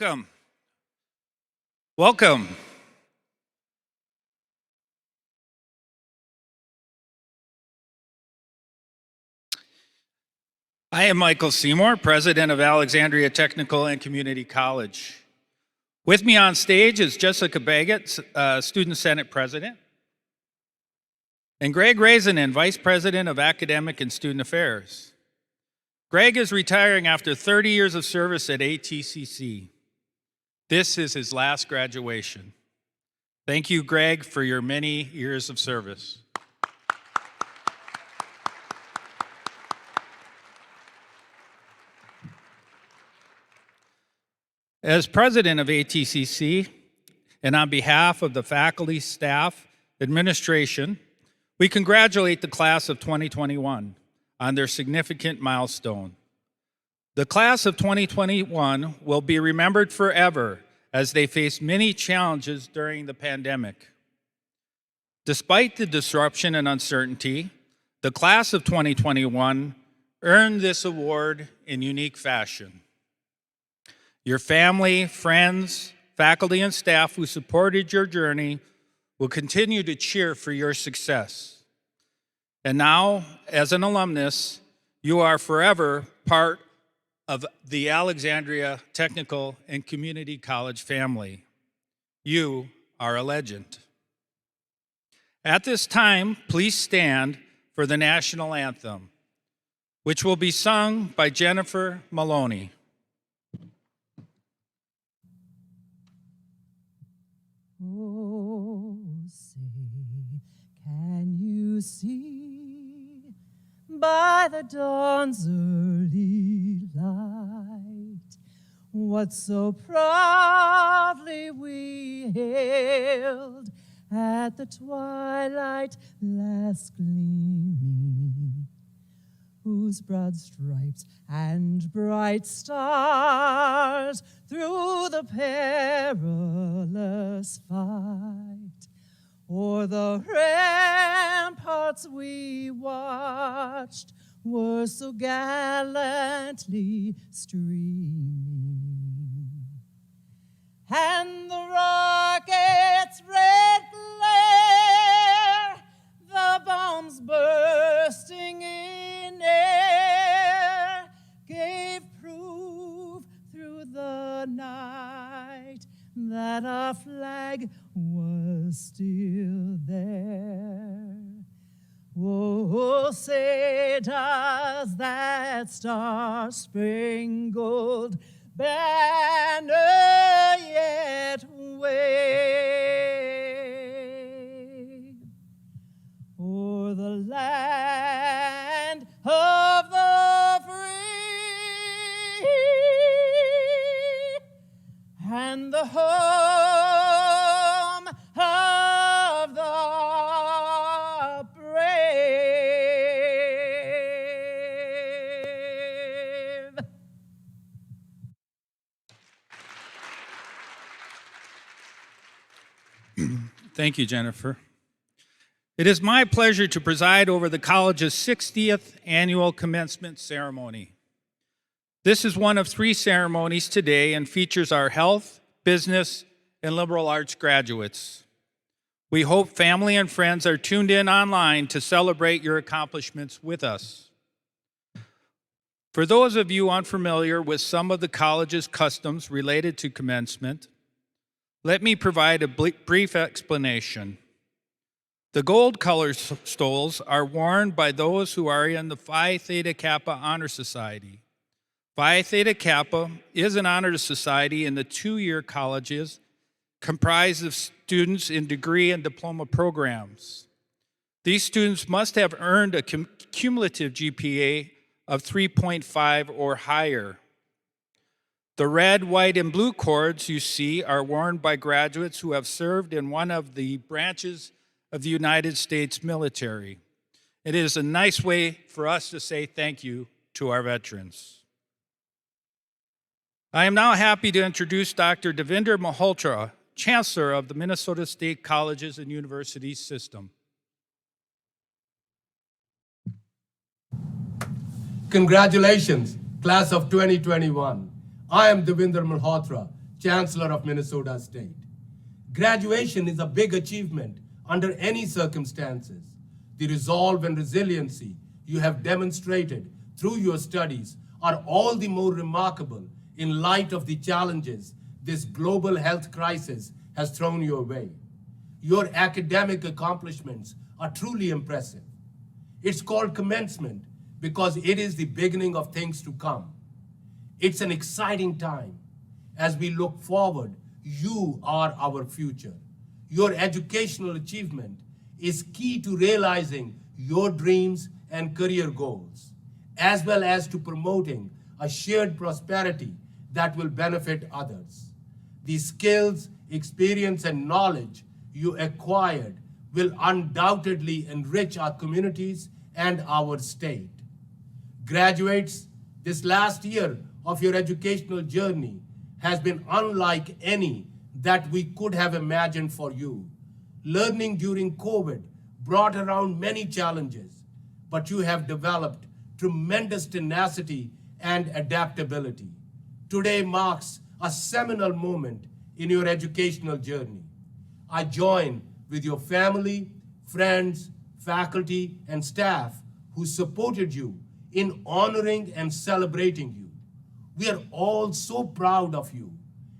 Welcome. Welcome. I am Michael Seymour, president of Alexandria Technical and Community College. With me on stage is Jessica Baggett, Student Senate President, and Greg Razanen, Vice President of Academic and Student Affairs. Greg is retiring after 30 years of service at ATCC. This is his last graduation. Thank you, Greg, for your many years of service. As president of ATCC, and on behalf of the faculty, staff, administration, we congratulate the class of 2021 on their significant milestone. The class of 2021 will be remembered forever as they faced many challenges during the pandemic. Despite the disruption and uncertainty, the class of 2021 earned this award in unique fashion. Your family, friends, faculty, and staff who supported your journey will continue to cheer for your success. And now, as an alumnus, you are forever part of the Alexandria Technical and Community College family. You are a legend. At this time, please stand for the national anthem, which will be sung by Jennifer Maloney. Oh, say, can you see by the dawn's early light what so proudly we hailed at the twilight last gleaming, whose broad stripes and bright stars through the perilous fight o'er the ramparts we watched were so gallantly streaming, and the rocket's red glare, the bombs bursting in air, gave proof through the night that our flag was still there. Oh, say does that star-spangled banner yet wave o'er the land of the free and the home of the brave. Thank you, Jennifer. It is my pleasure to preside over the college's 60th annual commencement ceremony. This is one of 3 ceremonies today and features our health, business, and liberal arts graduates. We hope family and friends are tuned in online to celebrate your accomplishments with us. For those of you unfamiliar with some of the college's customs related to commencement, let me provide a brief explanation. The gold-colored stoles are worn by those who are in the Phi Theta Kappa Honor Society. Phi Theta Kappa is an honor society in the 2-year colleges comprised of students in degree and diploma programs. These students must have earned a cumulative GPA of 3.5 or higher. The red, white, and blue cords you see are worn by graduates who have served in one of the branches of the United States military. It is a nice way for us to say thank you to our veterans. I am now happy to introduce Dr. Devinder Malhotra, Chancellor of the Minnesota State Colleges and Universities System. Congratulations, class of 2021. I am Devinder Malhotra, Chancellor of Minnesota State. Graduation is a big achievement under any circumstances. The resolve and resiliency you have demonstrated through your studies are all the more remarkable in light of the challenges this global health crisis has thrown your way. Your academic accomplishments are truly impressive. It's called commencement because it is the beginning of things to come. It's an exciting time. As we look forward, you are our future. Your educational achievement is key to realizing your dreams and career goals, as well as to promoting a shared prosperity that will benefit others. The skills, experience, and knowledge you acquired will undoubtedly enrich our communities and our state. Graduates, this last year of your educational journey has been unlike any that we could have imagined for you. Learning during COVID brought around many challenges, but you have developed tremendous tenacity and adaptability. Today marks a seminal moment in your educational journey. I join with your family, friends, faculty, and staff who supported you in honoring and celebrating you. We are all so proud of you,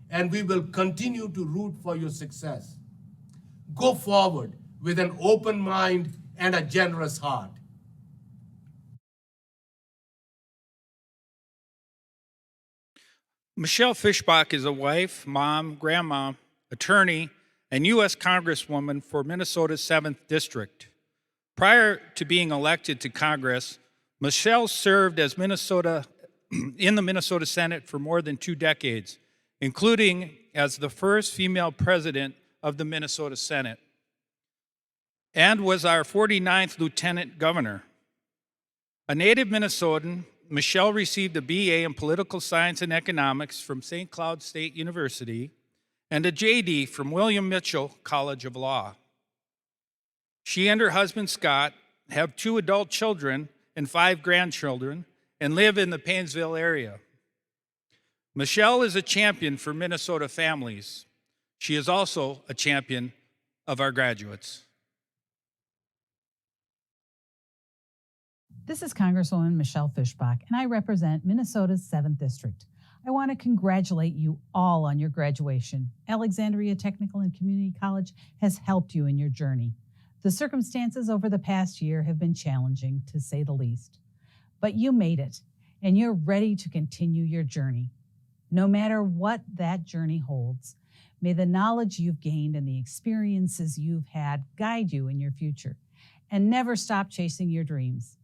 and we will continue to root for your success. Go forward with an open mind and a generous heart. Michelle Fischbach is a wife, mom, grandma, attorney, and U.S. Congresswoman for Minnesota's 7th District. Prior to being elected to Congress, Michelle served as in the Minnesota Senate for more than 2 decades, including as the first female president of the Minnesota Senate, and was our 49th lieutenant governor. A native Minnesotan, Michelle received a BA in Political Science and Economics from St. Cloud State University and a JD from William Mitchell College of Law. She and her husband, Scott, have 2 adult children and 5 grandchildren and live in the Paynesville area. Michelle is a champion for Minnesota families. She is also a champion of our graduates. This is Congresswoman Michelle Fischbach, and I represent Minnesota's 7th District. I want to congratulate you all on your graduation. Alexandria Technical and Community College has helped you in your journey. The circumstances over the past year have been challenging, to say the least. But you made it, and you're ready to continue your journey. No matter what that journey holds, may the knowledge you've gained and the experiences you've had guide you in your future, and never stop chasing your dreams.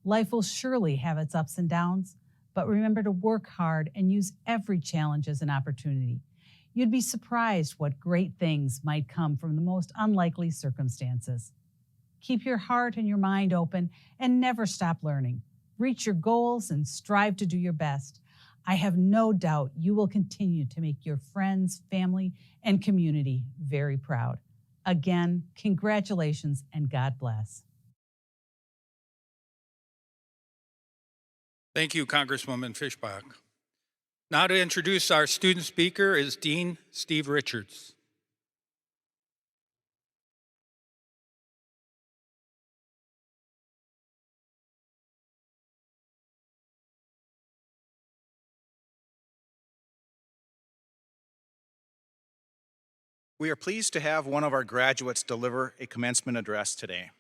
Life will surely have its ups and downs, but remember to work hard and use every challenge as an opportunity. You'd be surprised what great things might come from the most unlikely circumstances. Keep your heart and your mind open and never stop learning. Reach your goals and strive to do your best. I have no doubt you will continue to make your friends, family, and community very proud. Again, congratulations and God bless. Thank you, Congresswoman Fischbach. Now to introduce our student speaker is Dean Steve Richards. We are pleased to have one of our graduates deliver a commencement address today.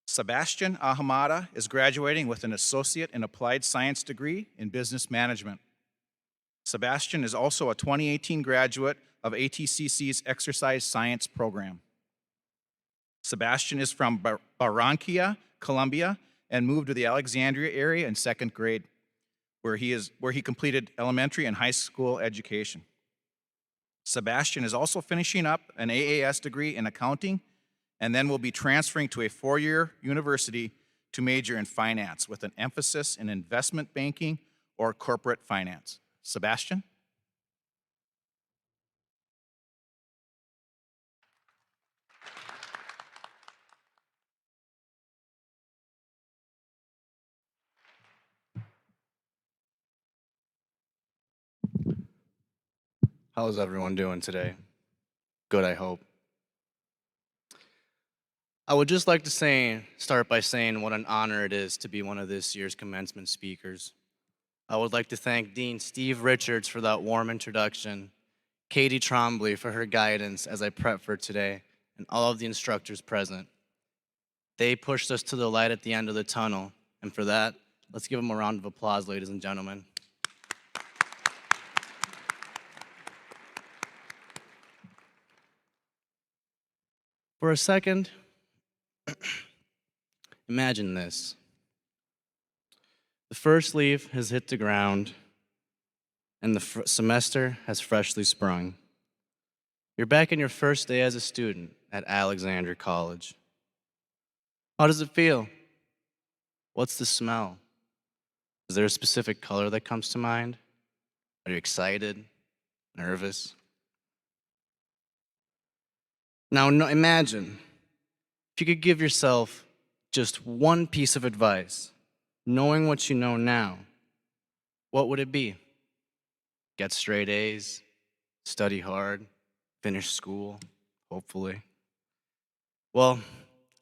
Sebastian Ahumada is graduating with an Associate in Applied Science degree in Business Management. Sebastian is also a 2018 graduate of ATCC's Exercise Science program. Sebastian is from Barranquilla, Colombia, and moved to the Alexandria area in 2nd grade, where he completed elementary and high school education. Sebastian is also finishing up an AAS degree in accounting and then will be transferring to a 4-year university to major in finance with an emphasis in investment banking or corporate finance. Sebastian? How's everyone doing today? Good, I hope. I would just like to start by saying what an honor it is to be one of this year's commencement speakers. I would like to thank Dean Steve Richards for that warm introduction, Katie Trombley for her guidance as I prep for today, and all of the instructors present. They pushed us to the light at the end of the tunnel, and for that, let's give them a round of applause, ladies and gentlemen. For a second, imagine this. The first leaf has hit the ground, and the semester has freshly sprung. You're back in your first day as a student at Alexandria College. How does it feel? What's the smell? Is there a specific color that comes to mind? Are you excited? Nervous? Now imagine if you could give yourself just one piece of advice, knowing what you know now, what would it be? Get straight A's, study hard, finish school, hopefully. Well,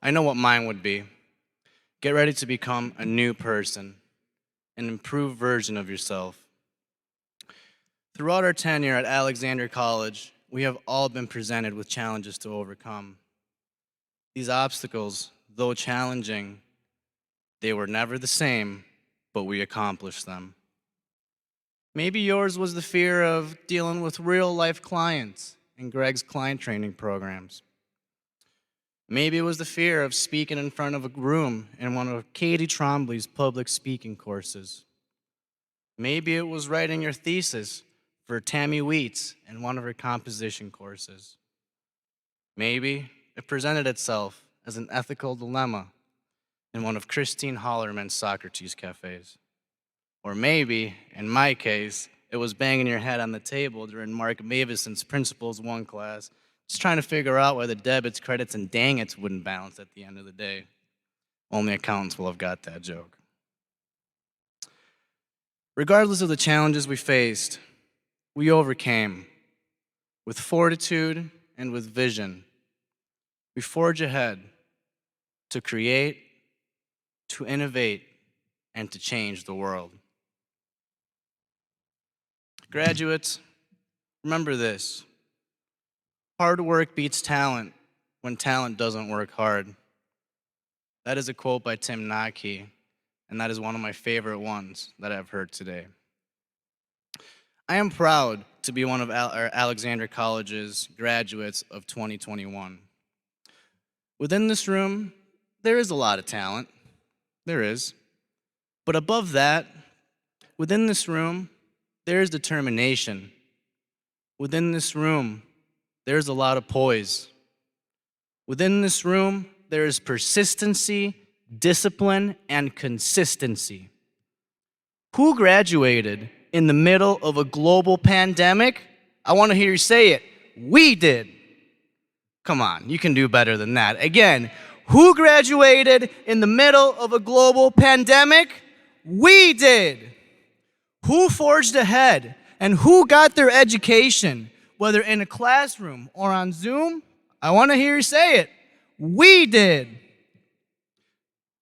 I know what mine would be. Get ready to become a new person, an improved version of yourself. Throughout our tenure at Alexandria College, we have all been presented with challenges to overcome. These obstacles, though challenging, they were never the same, but we accomplished them. Maybe yours was the fear of dealing with real-life clients in Greg's client training programs. Maybe it was the fear of speaking in front of a room in one of Katie Trombley's public speaking courses. Maybe it was writing your thesis for Tammy Wheats in one of her composition courses. Maybe it presented itself as an ethical dilemma in one of Christine Hollerman's Socrates cafes. Or maybe, in my case, it was banging your head on the table during Mark Mavison's Principles 1 class, just trying to figure out why the debits, credits, and dang-its wouldn't balance at the end of the day. Only accountants will have got that joke. Regardless of the challenges we faced, we overcame. With fortitude and with vision, we forge ahead to create, to innovate, and to change the world. Graduates, remember this. Hard work beats talent when talent doesn't work hard. That is a quote by Tim Naki, and that is one of my favorite ones that I've heard today. I am proud to be one of Alexandria College's graduates of 2021. Within this room, there is a lot of talent. There is. But above that, within this room, there is determination. Within this room, there's a lot of poise. Within this room, there is persistency, discipline, and consistency. Who graduated in the middle of a global pandemic? I want to hear you say it. We did. Come on, you can do better than that. Again, who graduated in the middle of a global pandemic? We did. Who forged ahead and who got their education, whether in a classroom or on Zoom? I want to hear you say it. We did.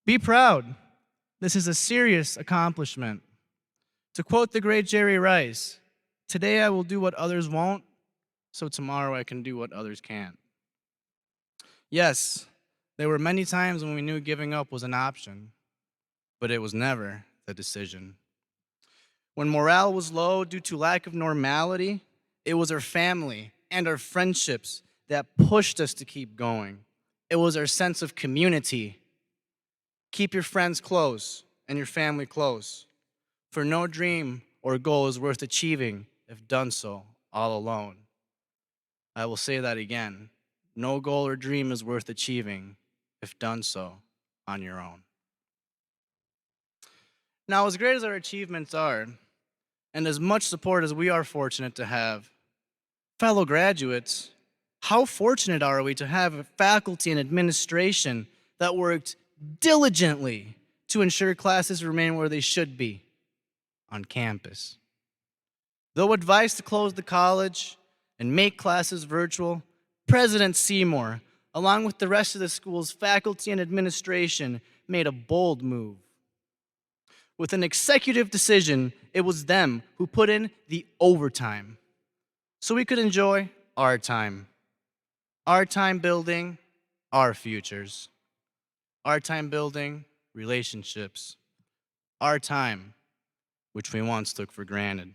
Be proud. This is a serious accomplishment. To quote the great Jerry Rice, today I will do what others won't, so tomorrow I can do what others can't. Yes, there were many times when we knew giving up was an option, but it was never the decision. When morale was low due to lack of normality, it was our family and our friendships that pushed us to keep going. It was our sense of community. Keep your friends close and your family close, for no dream or goal is worth achieving if done so all alone. I will say that again. No goal or dream is worth achieving if done so on your own. Now, as great as our achievements are, and as much support as we are fortunate to have, fellow graduates, how fortunate are we to have a faculty and administration that worked diligently to ensure classes remain where they should be, on campus. Though advice to close the college and make classes virtual, President Seymour, along with the rest of the school's faculty and administration, made a bold move. With an executive decision, it was them who put in the overtime so we could enjoy our time building our futures, our time building relationships, our time, which we once took for granted.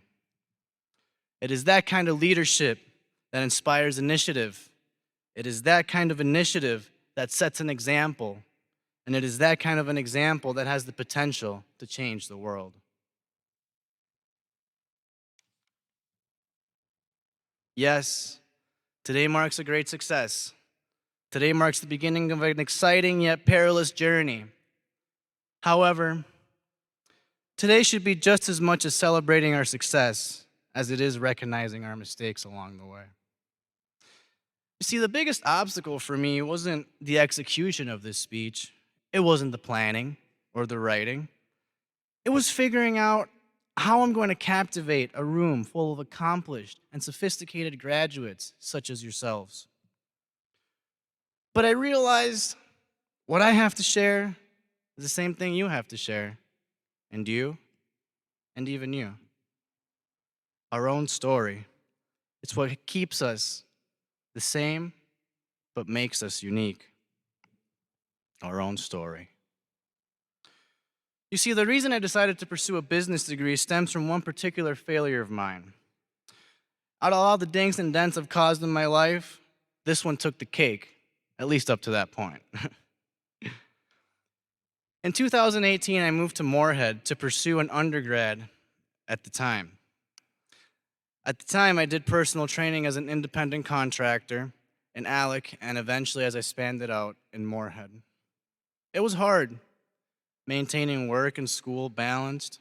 It is that kind of leadership that inspires initiative. It is that kind of initiative that sets an example. And it is that kind of an example that has the potential to change the world. Yes, today marks a great success. Today marks the beginning of an exciting yet perilous journey. However, today should be just as much as celebrating our success as it is recognizing our mistakes along the way. You see, the biggest obstacle for me wasn't the execution of this speech. It wasn't the planning or the writing. It was figuring out how I'm going to captivate a room full of accomplished and sophisticated graduates such as yourselves. But I realized what I have to share is the same thing you have to share, and you, and even you. Our own story. It's what keeps us the same, but makes us unique. Our own story. You see, the reason I decided to pursue a business degree stems from one particular failure of mine. Out of all the dings and dents I've caused in my life, this one took the cake, at least up to that point. In 2018, I moved to Moorhead to pursue an undergrad at the time. At the time, I did personal training as an independent contractor in Alec, and eventually as I spanned it out in Moorhead. It was hard, maintaining work and school balanced,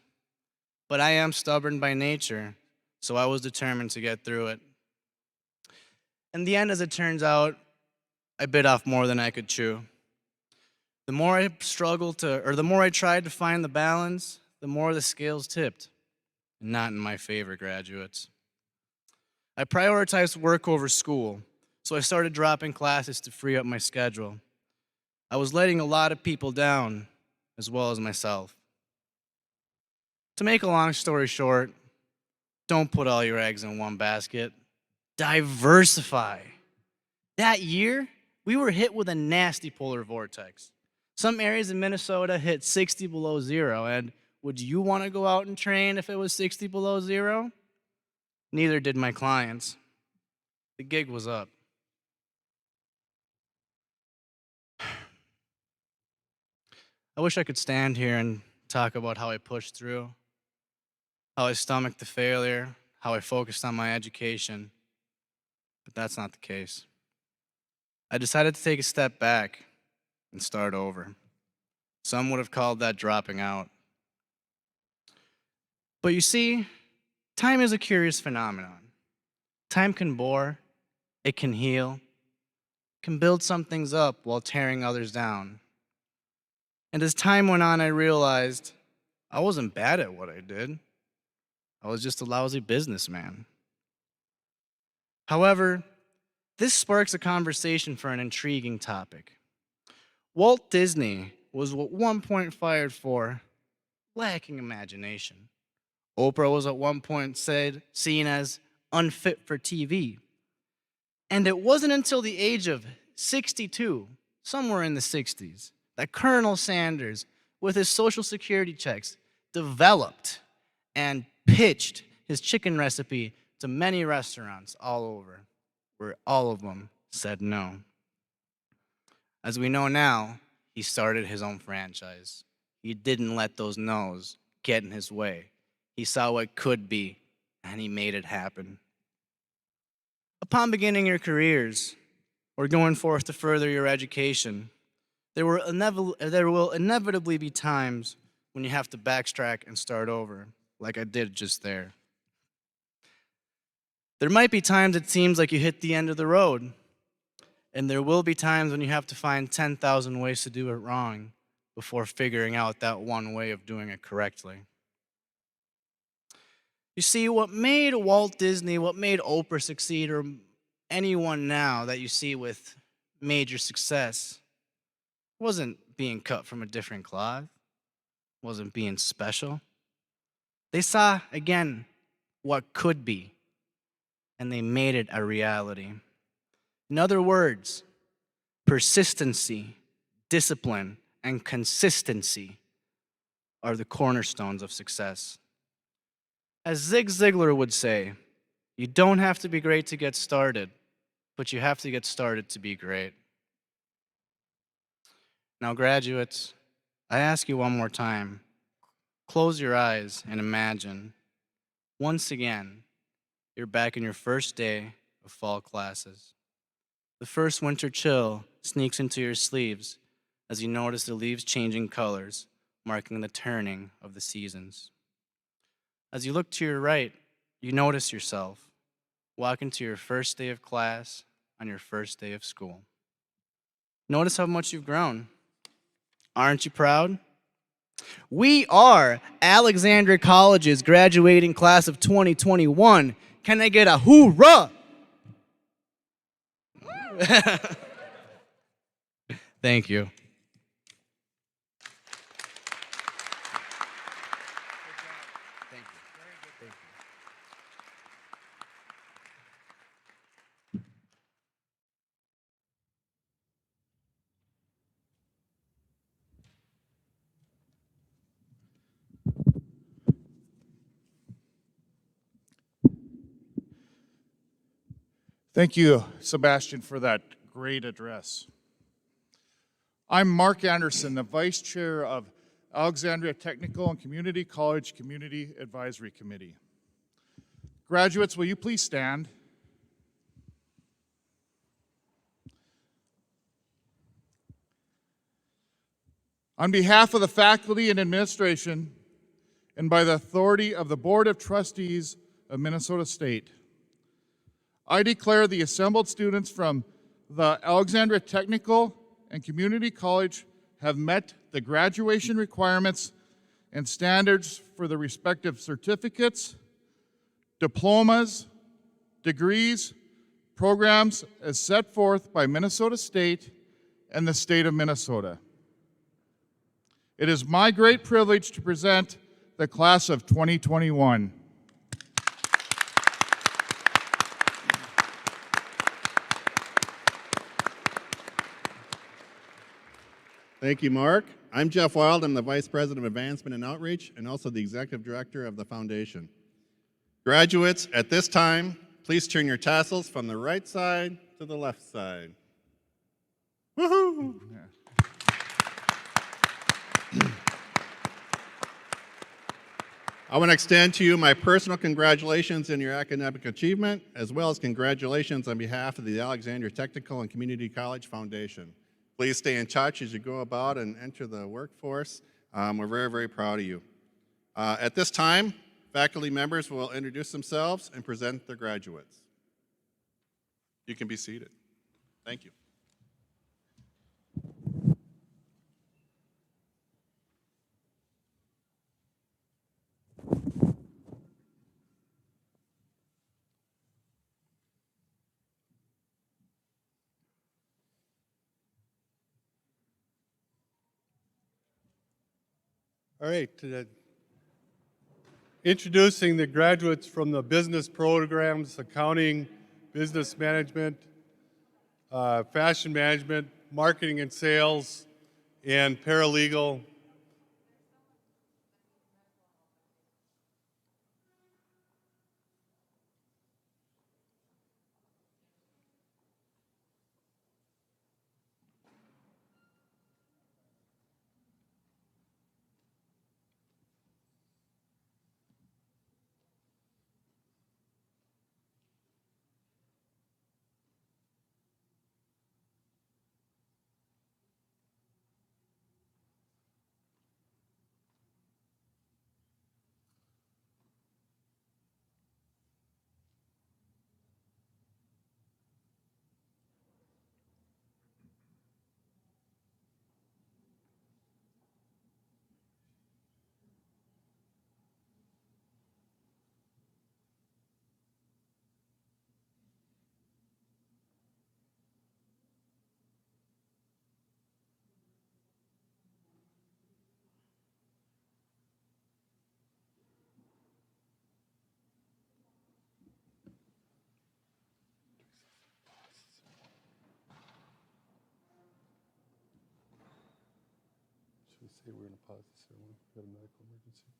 but I am stubborn by nature, so I was determined to get through it. In the end, as it turns out, I bit off more than I could chew. The more I tried to find the balance, the more the scales tipped, not in my favor, graduates. I prioritized work over school, so I started dropping classes to free up my schedule. I was letting a lot of people down, as well as myself. To make a long story short, don't put all your eggs in one basket. Diversify. That year, we were hit with a nasty polar vortex. Some areas in Minnesota hit 60 below zero, and would you want to go out and train if it was 60 below zero? Neither did my clients. The gig was up. I wish I could stand here and talk about how I pushed through, how I stomached the failure, how I focused on my education, but that's not the case. I decided to take a step back and start over. Some would have called that dropping out. But you see, time is a curious phenomenon. Time can bore, it can heal, can build some things up while tearing others down. And as time went on, I realized I wasn't bad at what I did. I was just a lousy businessman. However, this sparks a conversation for an intriguing topic. Walt Disney was at one point fired for lacking imagination. Oprah was at one point seen as unfit for TV. And it wasn't until the age of 62, somewhere in the 60s, that Colonel Sanders, with his Social Security checks, developed and pitched his chicken recipe to many restaurants all over, where all of them said no. As we know now, he started his own franchise. He didn't let those no's get in his way. He saw what could be, and he made it happen. Upon beginning your careers, or going forth to further your education, there will inevitably be times when you have to backtrack and start over, like I did just there. There might be times it seems like you hit the end of the road, and there will be times when you have to find 10,000 ways to do it wrong before figuring out that one way of doing it correctly. You see, what made Walt Disney, what made Oprah succeed, or anyone now that you see with major success, wasn't being cut from a different cloth, wasn't being special. They saw, again, what could be, and they made it a reality. In other words, persistency, discipline, and consistency are the cornerstones of success. As Zig Ziglar would say, you don't have to be great to get started, but you have to get started to be great. Now, graduates, I ask you one more time, close your eyes and imagine, once again, you're back in your first day of fall classes. The first winter chill sneaks into your sleeves as you notice the leaves changing colors, marking the turning of the seasons. As you look to your right, you notice yourself walking to your first day of class on your first day of school. Notice how much you've grown. Aren't you proud? We are Alexandria College's graduating class of 2021. Can I get a hoorah? Thank you. Thank you, Sebastian, for that great address. I'm Mark Anderson, the Vice Chair of Alexandria Technical and Community College Community Advisory Committee. Graduates, will you please stand? On behalf of the faculty and administration, and by the authority of the Board of Trustees of Minnesota State, I declare the assembled students from the Alexandria Technical and Community College have met the graduation requirements and standards for the respective certificates, diplomas, degrees, programs as set forth by Minnesota State and the state of Minnesota. It is my great privilege to present the class of 2021. Thank you, Mark. I'm Jeff Wild. I'm the Vice President of Advancement and Outreach and also the Executive Director of the Foundation. Graduates, at this time, please turn your tassels from the right side to the left side. Woohoo! I want to extend to you my personal congratulations in your academic achievement, as well as congratulations on behalf of the Alexandria Technical and Community College Foundation. Please stay in touch as you go about and enter the workforce. We're very, very proud of you. At this time, faculty members will introduce themselves and present their graduates. You can be seated. Thank you. All right, introducing the graduates from the business programs, accounting, business management, fashion management, marketing and sales, and paralegal. say we're going to pause the ceremony. We got a medical emergency.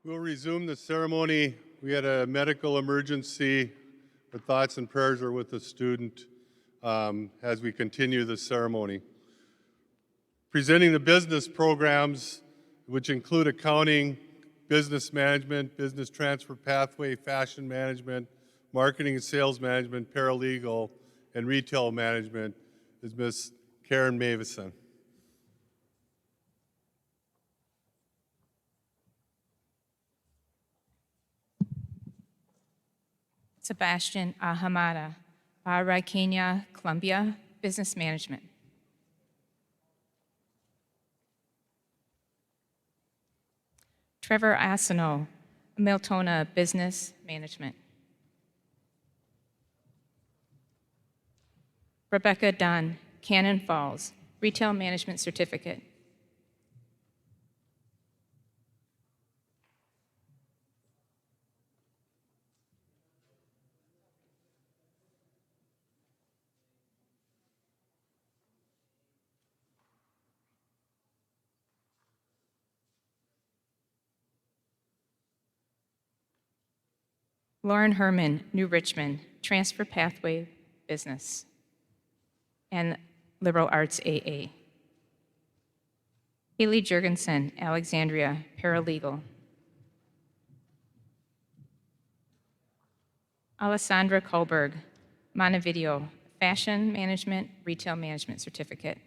We'll resume the ceremony. We had a medical emergency, but thoughts and prayers are with the student as we continue the ceremony. Presenting the business programs, which include accounting, business management, business transfer pathway, fashion management, marketing and sales management, paralegal, and retail management, is Ms. Karen Mavison. Sebastian Ahumada, Valle, Kenya, Colombia, Business Management. Trevor Asano, Miltona, Business Management. Rebecca Dunn, Cannon Falls, Retail Management Certificate. Lauren Herman, New Richmond, Transfer Pathway Business and Liberal Arts AA. Haley Jurgensen, Alexandria, Paralegal. Alessandra Kohlberg, Montevideo, Fashion Management, Retail Management Certificate.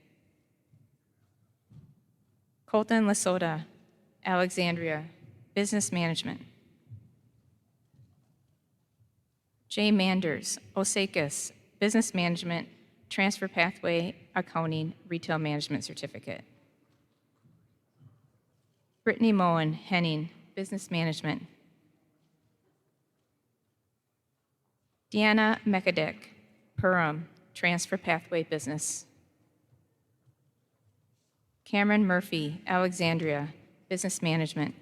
Colton Lasota, Alexandria, Business Management. Jay Manders, Osakis, Business Management, Transfer Pathway, Accounting, Retail Management Certificate. Brittany Moen, Henning, Business Management. Deanna Mekadek, Purim, Transfer Pathway Business. Cameron Murphy, Alexandria, Business Management.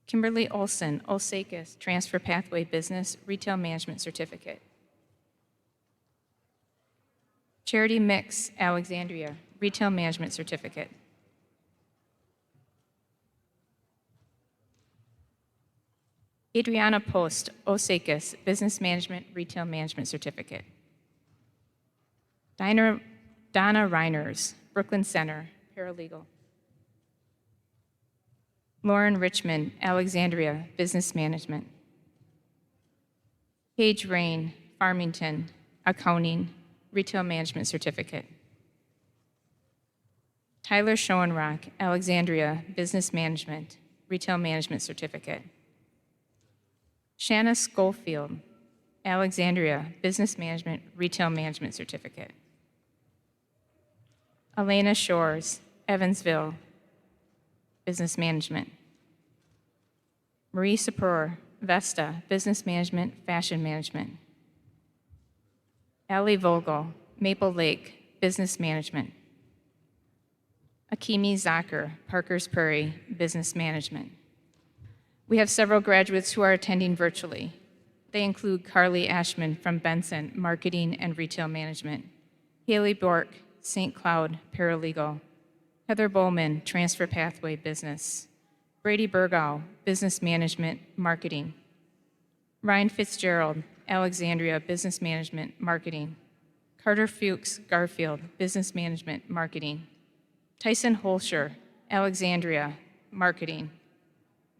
Kimberly Olson, Osakis, Transfer Pathway Business, Retail Management Certificate. Charity Mix, Alexandria, Retail Management Certificate. Adriana Post, Osakis, Business Management, Retail Management Certificate. Donna Reiners, Brooklyn Center, Paralegal. Lauren Richmond, Alexandria, Business Management. Paige Rain, Farmington, Accounting, Retail Management Certificate. Tyler Schoenrock, Alexandria, Business Management, Retail Management Certificate. Shanna Schofield, Alexandria, Business Management, Retail Management Certificate. Elena Shores, Evansville, Business Management. Marie Sapur, Vesta, Business Management, Fashion Management. Allie Vogel, Maple Lake, Business Management. Akimi Zacher, Parker's Prairie, Business Management. We have several graduates who are attending virtually. They include Carly Ashman from Benson, Marketing and Retail Management. Haley Bork, St. Cloud, Paralegal. Heather Bowman, Transfer Pathway Business. Brady Burgow, Business Management, Marketing. Ryan Fitzgerald, Alexandria, Business Management, Marketing. Carter Fuchs, Garfield, Business Management, Marketing. Tyson Holscher, Alexandria, Marketing.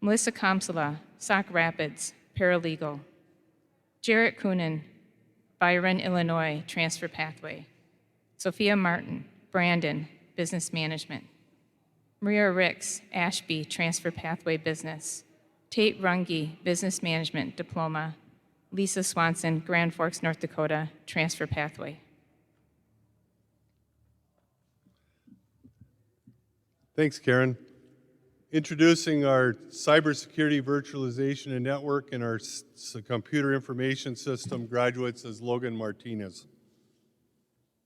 Melissa Komsala, Sauk Rapids, Paralegal. Jarrett Coonan, Byron, Illinois, Transfer Pathway. Sophia Martin, Brandon, Business Management. Maria Ricks, Ashby, Transfer Pathway Business. Tate Runge, Business Management, Diploma. Lisa Swanson, Grand Forks, North Dakota, Transfer Pathway. Thanks, Karen. Introducing our Cybersecurity, Virtualization, and Network and our Computer Information System graduates is Logan Martinez.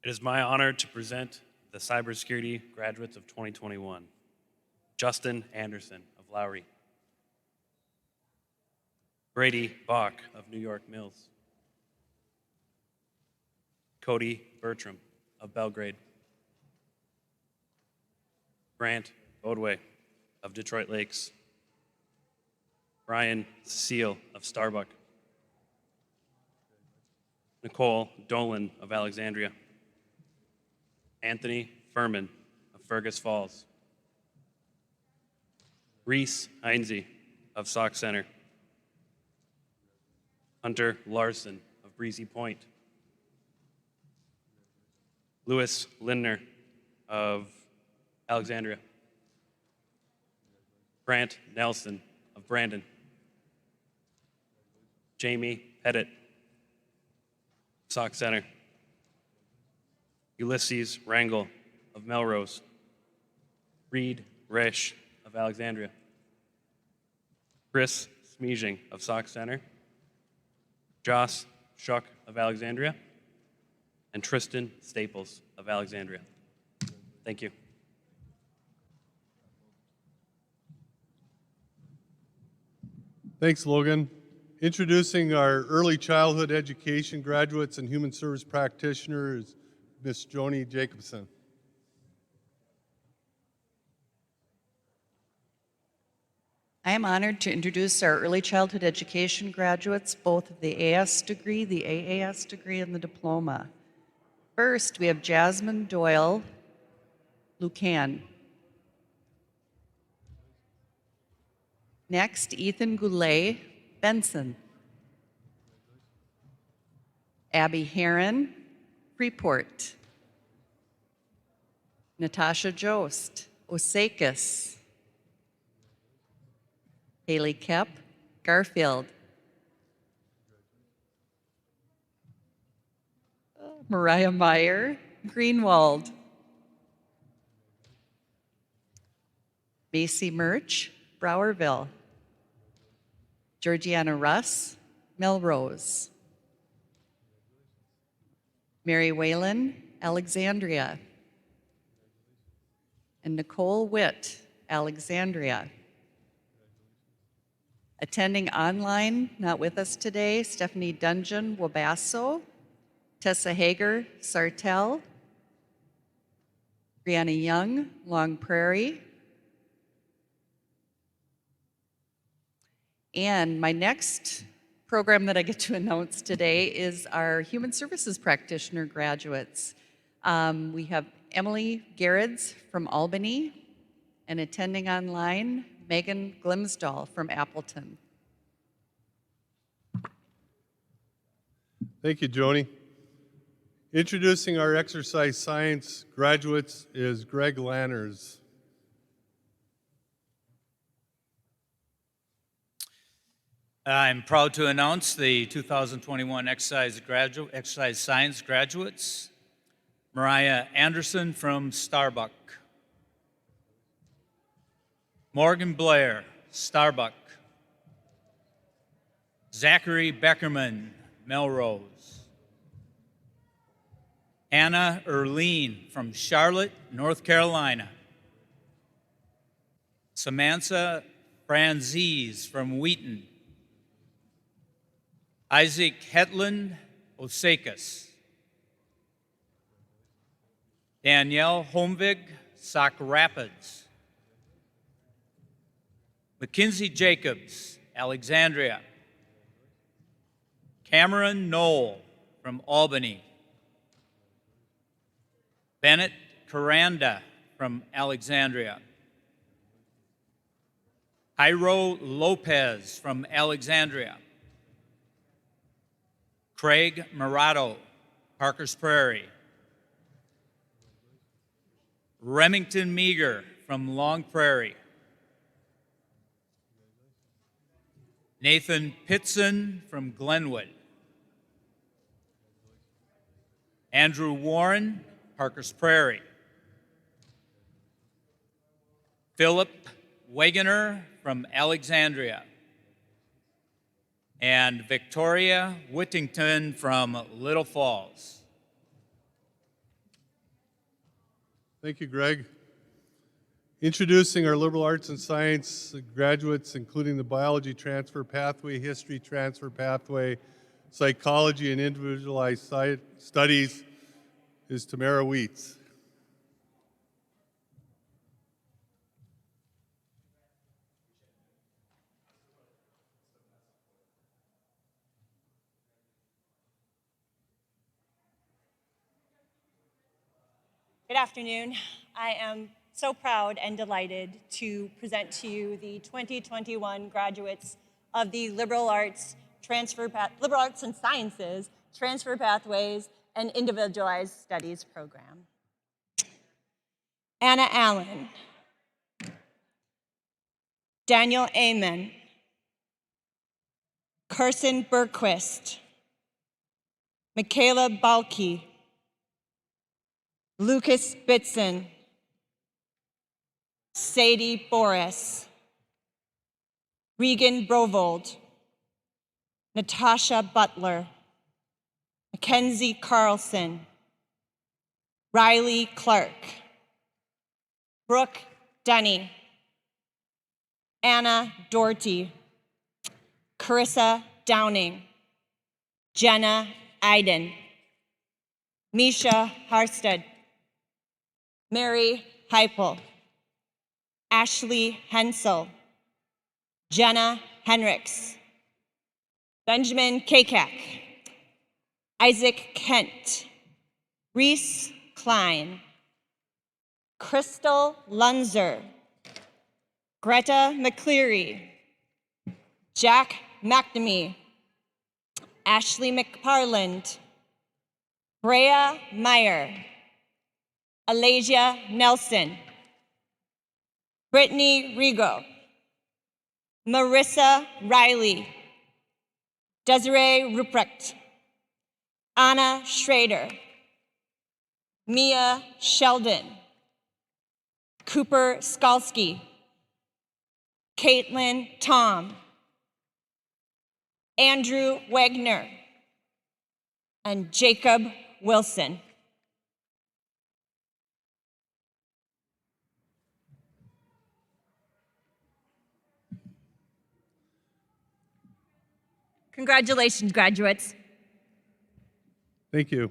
It is my honor to present the Cybersecurity graduates of 2021. Justin Anderson of Lowry. Brady Bach of New York Mills. Cody Bertram of Belgrade. Grant Bodway of Detroit Lakes. Brian Seal of Starbuck. Nicole Dolan of Alexandria. Anthony Furman of Fergus Falls. Reese Heinze of Sauk Center. Hunter Larson of Breezy Point. Louis Lindner of Alexandria. Grant Nelson of Brandon. Jamie Pettit, Sauk Center. Ulysses Rangel of Melrose. Reed Risch of Alexandria. Chris Smeezing of Sauk Center. Joss Schuck of Alexandria. And Tristan Staples of Alexandria. Thank you. Thanks, Logan. Introducing our early childhood education graduates and human service practitioner is Ms. Joni Jacobson. I am honored to introduce our early childhood education graduates, both of the AS degree, the AAS degree, and the diploma. First, we have Jasmine Doyle Lucan. Next, Ethan Goulet Benson. Abby Heron, Freeport. Natasha Jost, Osakis. Haley Kep, Garfield. Mariah Meyer, Greenwald. Macy Murch, Browerville. Georgiana Russ, Melrose. Mary Whalen, Alexandria. And Nicole Witt, Alexandria. Attending online, not with us today, Stephanie Dungeon, Wabasso. Tessa Hager, Sartell. Brianna Young, Long Prairie. And my next program that I get to announce today is our Human Services Practitioner graduates. We have Emily Gerrits from Albany, and attending online, Megan Glimsdahl from Appleton. Thank you, Joni. Introducing our exercise science graduates is Greg Lanners. I'm proud to announce the 2021 exercise science graduates. Mariah Anderson from Starbuck. Morgan Blair, Starbuck. Zachary Beckerman, Melrose. Anna Erline from Charlotte, North Carolina. Samantha Franzese from Wheaton. Isaac Hetland, Osakis. Danielle Holmvig, Sauk Rapids. Mackenzie Jacobs, Alexandria. Cameron Knoll from Albany. Bennett Caranda from Alexandria. Jairo Lopez from Alexandria. Craig Murato, Parker's Prairie. Remington Meager from Long Prairie. Nathan Pitson from Glenwood. Andrew Warren, Parker's Prairie. Philip Wagoner from Alexandria. And Victoria Whittington from Little Falls. Thank you, Greg. Introducing our liberal arts and science graduates, including the biology transfer pathway, history transfer pathway, psychology, and individualized studies, is Tamara Wheats. Good afternoon. I am so proud and delighted to present to you the 2021 graduates of the Liberal Arts and Sciences Transfer Pathways and Individualized Studies program. Anna Allen, Daniel Amen, Kirsten Bergquist, Michaela Balke, Lucas Bitson, Sadie Boris, Regan Brovold, Natasha Butler, Mackenzie Carlson, Riley Clark, Brooke Denny, Anna Doherty, Carissa Downing, Jenna Iden, Misha Harstead, Mary Heipel, Ashley Hensel, Jenna Henricks, Benjamin Kakak, Isaac Kent, Reese Klein, Crystal Lunzer, Greta McCleary, Jack McNamee, Ashley McParland, Brea Meyer, Alasia Nelson, Brittany Rigo, Marissa Riley, Desiree Ruprecht, Anna Schrader, Mia Sheldon, Cooper Skalski, Caitlin Tom, Andrew Wagner, and Jacob Wilson. Congratulations, graduates. Thank you.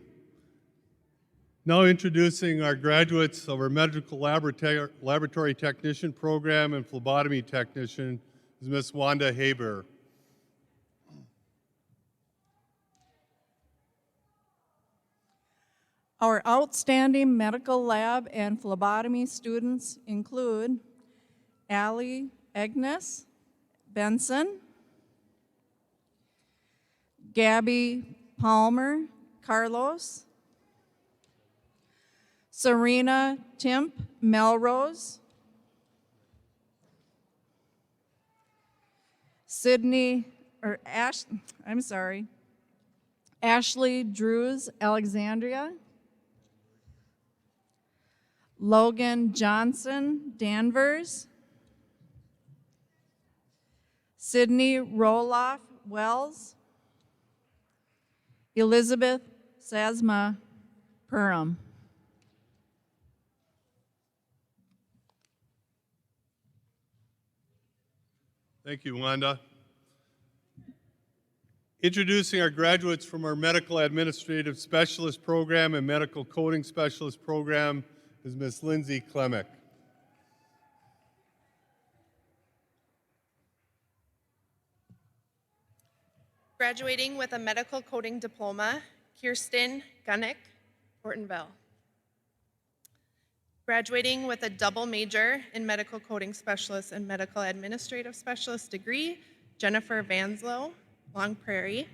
Now introducing our graduates of our Medical Laboratory Technician Program and Phlebotomy Technician is Ms. Wanda Haber. Our outstanding medical lab and phlebotomy students include Allie Agnes Benson, Gabby Palmer Carlos, Serena Timp Melrose, Ashley Drews Alexandria, Logan Johnson Danvers, Sydney Roloff Wells, Elizabeth Sasma Perham. Thank you, Wanda. Introducing our graduates from our Medical Administrative Specialist Program and Medical Coding Specialist Program is Ms. Lindsay Klemek. Graduating with a medical coding diploma, Kirsten Gunnick, Ortonville. Graduating with a double major in medical coding specialist and medical administrative specialist degree, Jennifer Vanslow, Long Prairie.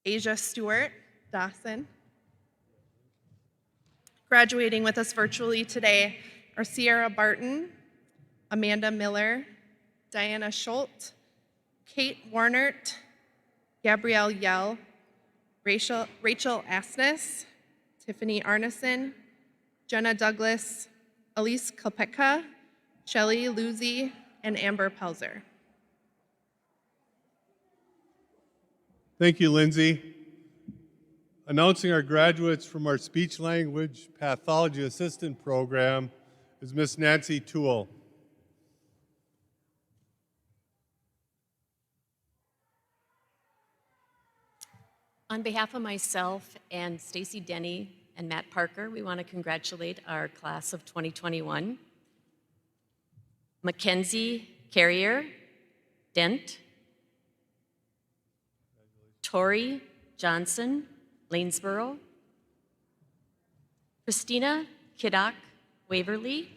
Asia Stewart, Dawson. Graduating with us virtually today are Sierra Barton, Amanda Miller, Diana Schultz, Kate Warnert, Gabrielle Yell, Rachel Asnes, Tiffany Arneson, Jenna Douglas, Elise Kopeka, Shelley Luzy, and Amber Pelzer. Thank you, Lindsay. Announcing our graduates from our Speech Language Pathology Assistant Program is Miss Nancy Toole. On behalf of myself and Stacy Denny and Matt Parker, we want to congratulate our class of 2021. Mackenzie Carrier Dent, Tori Johnson Lanesboro, Christina Kiddock Waverly,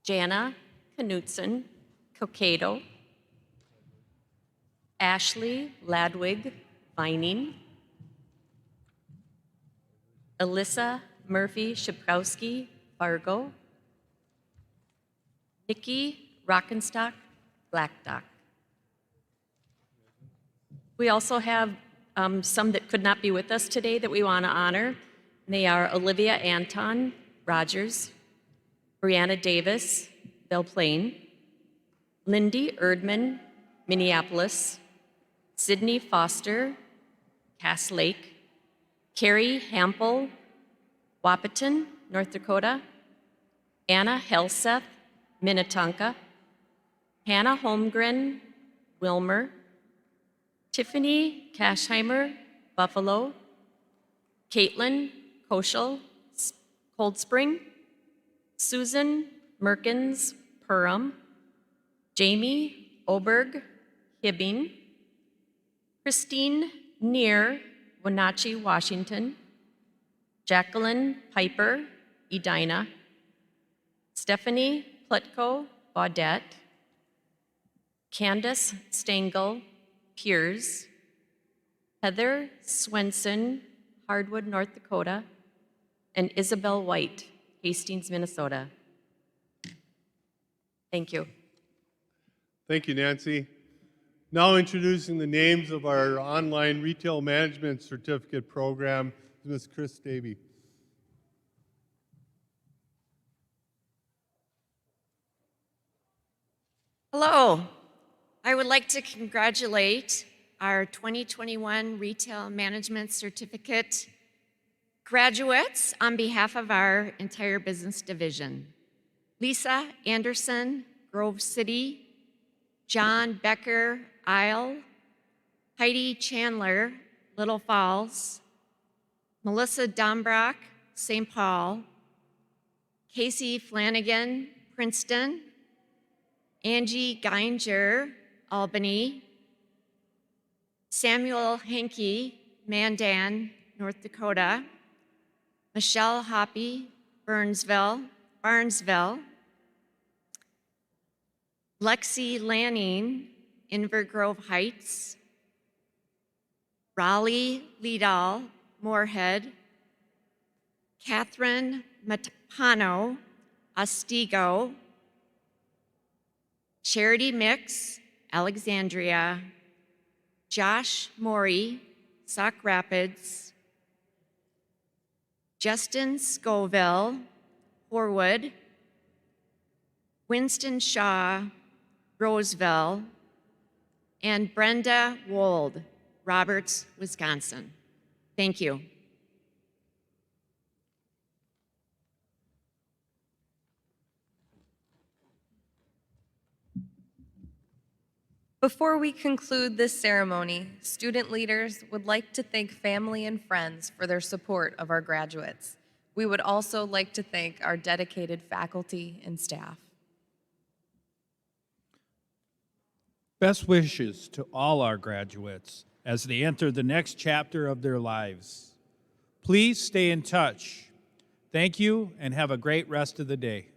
Jana Knutson Cocato, Ashley Ladwig Vining, Alyssa Murphy Shaprowski Fargo, Nikki Rockenstock Blackdock. We also have some that could not be with us today that we want to honor. They are Olivia Anton Rogers, Brianna Davis, Belle Plaine, Lindy Erdman, Minneapolis, Sydney Foster, Cass Lake, Carrie Hampel, Wahpeton, North Dakota, Anna Helseth, Minnetonka, Hannah Holmgren, Wilmer, Tiffany Kashheimer, Buffalo, Caitlin Koschel, Cold Spring, Susan Merkins, Perham, Jamie Oberg, Hibbing, Christine Neer, Wenatchee, Washington, Jacqueline Piper, Edina, Stephanie Plutko, Baudette, Candace Stengel, Piers, Heather Swenson, Hardwood, North Dakota, and Isabel White, Hastings, Minnesota. Thank you. Thank you, Nancy. Now introducing the names of our online retail management certificate program, Ms. Chris Davey. Hello. I would like to congratulate our 2021 Retail Management Certificate graduates on behalf of our entire business division. Lisa Anderson, Grove City, John Becker, Isle, Heidi Chandler, Little Falls, Melissa Dombrock, St. Paul, Casey Flanagan, Princeton, Angie Geinger, Albany, Samuel Henke, Mandan, North Dakota, Michelle Hoppy, Barnesville, Lexi Lanning, Inver Grove Heights, Raleigh Liedal, Moorhead, Catherine Matapano, Ostigo, Charity Mix, Alexandria, Josh Morey, Sauk Rapids, Justin Scoville, Horwood, Winston Shaw, Roseville, and Brenda Wold, Roberts, Wisconsin. Thank you. Before we conclude this ceremony, student leaders would like to thank family and friends for their support of our graduates. We would also like to thank our dedicated faculty and staff. Best wishes to all our graduates as they enter the next chapter of their lives. Please stay in touch. Thank you and have a great rest of the day.